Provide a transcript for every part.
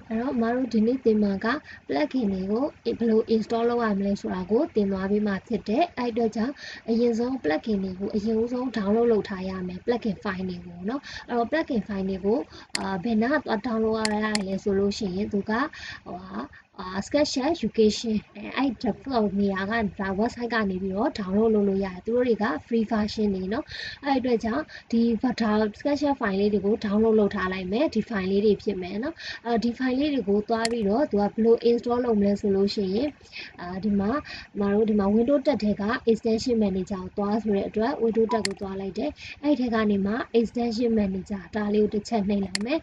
အဲ့တော့မတို့ဒီနေ့သင်မှာက plugin တွေကိုဘယ်လို install လုပ်ရမလဲဆိုတာကိုသင်သွားပြီးမှဖြစ်တယ်အဲ့အတွက်ကြောင့်အရင်ဆုံး plugin တွေကိုအရင်ဆုံး download လုပ်ထားရမယ် plugin file တွေကိုเนาะအဲ့တော့ plugin file တွေကိုဘယ်နာသွား download ရလဲဆိုလို့ရှိရင်သူကSketchUp education အဲ့ default နေရာက website ကနေပြီးတော့ download လုပ်လို့ရတယ်သူတို့တွေက free version တွေเนาะအဲ့အတွက်ကြောင့်ဒီ SketchUp file လေးတွေကို download လုပ်ထားလိုက်မယ်ဒီ file လေးတွေဖြစ်မယ်เนาะဒီ file လေးတွေကိုသွားပြီးတော့သူကဘယ်လို install လုပ်မလဲဆိုလို့ရှိရင်ဒီမှာမတို့ဒီမှာ Windows တက်ထဲက extension manager ကိုသွားဆိုတဲ့အတွက် Windows တက်ကိုသွားလိုက်တယ်အဲ့ထဲကနေမှ extension manager ဒါလေးကိုတစ်ချက်နှိပ်လိုက်မယ်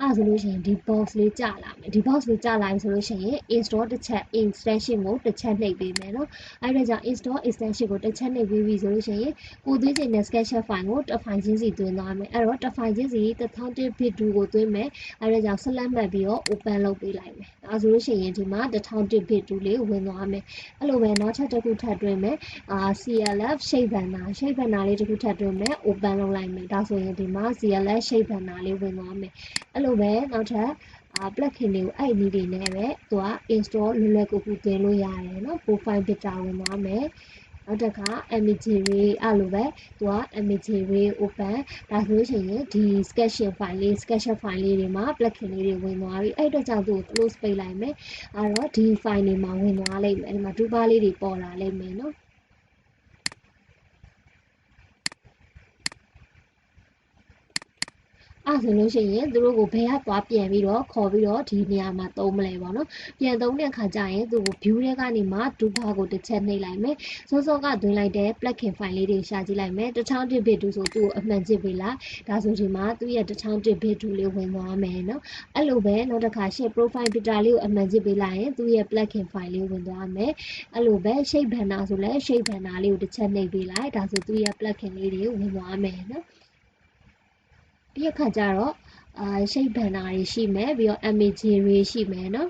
အဲ့ဆိုလို့ရှိရင်ဒီ box လေးကြာလာမယ်ဒီ box လေးကြာလာပြီဆိုလို့ရှိရင် install တစ်ချက် extension ကိုတစ်ချက်နှိပ်ပေးမယ်เนาะအဲ့ဒါကြောင့် install extension ကိုတစ်ချက်နှိပ်ပေးပြီဆိုလို့ရှိရင်ကိုသွင်းချင်တဲ့ SketchUp file ကိုတစ် file ချင်းစီသွင်းသွားမယ်အဲ့တော့တစ် file ချင်းစီ1000 bit 2ကိုသွင်းမယ်အဲ့ဒါကြောင့် select မှတ်ပြီးတော့ open လုပ်ပေးလိုက်မယ်ဒါဆိုလို့ရှိရင်ဒီမှာ1000 bit 2လေးဝင်သွားမယ်အဲ့လိုပဲနောက်ချက်တစ်ခုထပ်သွင်းမယ်CLF shape banner လေးတစ်ခုထပ်သွင်းမယ် open လုပ်လိုက်မယ်ဒါဆိုရင်ဒီမှာ CLF shape banner လေးဝင်သွားမယ်အဲ့လိုပဲနောက်ထပ်plugin တွေကိုအဲ့ဒီနည်းတွေနဲ့ပဲသူက install လွယ်ကူကူတင်လို့ရတယ်เนาะ profile picture ဝင်သွားမယ်နောက်တစ်ခါ imagery အဲ့လိုပဲသူက imagery open ဒါဆိုလို့ရှိရင်ဒီ sketching file လေး sketchup file လေးတွေမှာ plugin လေးတွေဝင်သွားပြီအဲ့အတွက်ကြောင့်သူ့ကို close ပိတ်လိုက်မယ်အဲ့တော့ဒီ file တွေမှာဝင်သွားလိမ့်မယ်ဒီမှာ toolbar လေးတွေပေါ်လာလိမ့်မယ်เนาะအဲ့ဆိုလို့ရှိရင်သူတို့ကိုဘယ်ကသွားပြန်ပြီးတော့ခေါ်ပြီးတော့ဒီနေရာမှာသုံးမလဲပေါ့နော်ပြန်သုံးတဲ့အခါကျရင်သူ့ကို view ထဲကနေမှ toolbar ကိုတစ်ချက်နှိပ်လိုက်မယ်စောစောကသွင်းလိုက်တဲ့ plugin file လေးတွေရှာကြည့်လိုက်မယ်1000 bit 2ဆိုသူ့ကိုအမှန်ကြည့်ပေးလိုက်ဒါဆိုဒီမှာသူ့ရဲ့1000 bit 2လေးဝင်သွားမယ်နော်အဲ့လိုပဲနောက်တစ်ခါ shape profile picture လေးကိုအမှန်ကြည့်ပေးလိုက်ရင်သူ့ရဲ့ plugin file လေးဝင်သွားမယ်အဲ့လိုပဲ shape banner ဆိုလဲ shape banner လေးကိုတစ်ချက်နှိပ်ပေးလိုက်ဒါဆိုသူ့ရဲ့ plugin လေးတွေဝင်သွားမယ်နော်ဒီအခါကျတော့shape banner တွေရှိမယ်ပြီးတော့ imagery တွေရှိမယ်เนาะ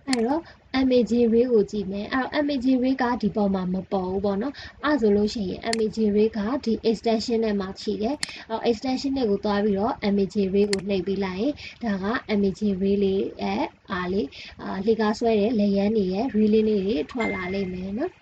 အဲ့တော့ imagery ကိုကြည့်မယ်အဲ့တော့ imagery ကဒီပေါ်မှာမပေါ်ဘူးပေါ့နော်အဲ့ဆိုလို့ရှိရင် imagery ကဒီ extension နဲ့မှာရှိတယ်အဲ့ extension တွေကိုတွားပြီးတော့ imagery ကိုနှိပ်ပြီးလိုက်ရင်ဒါက imagery လေးရဲ့အားလေးလှေကားဆွဲတဲ့လက်ရန်တွေရဲ့ reel လေးတွေထွက်လာလိမ့်မယ်နော်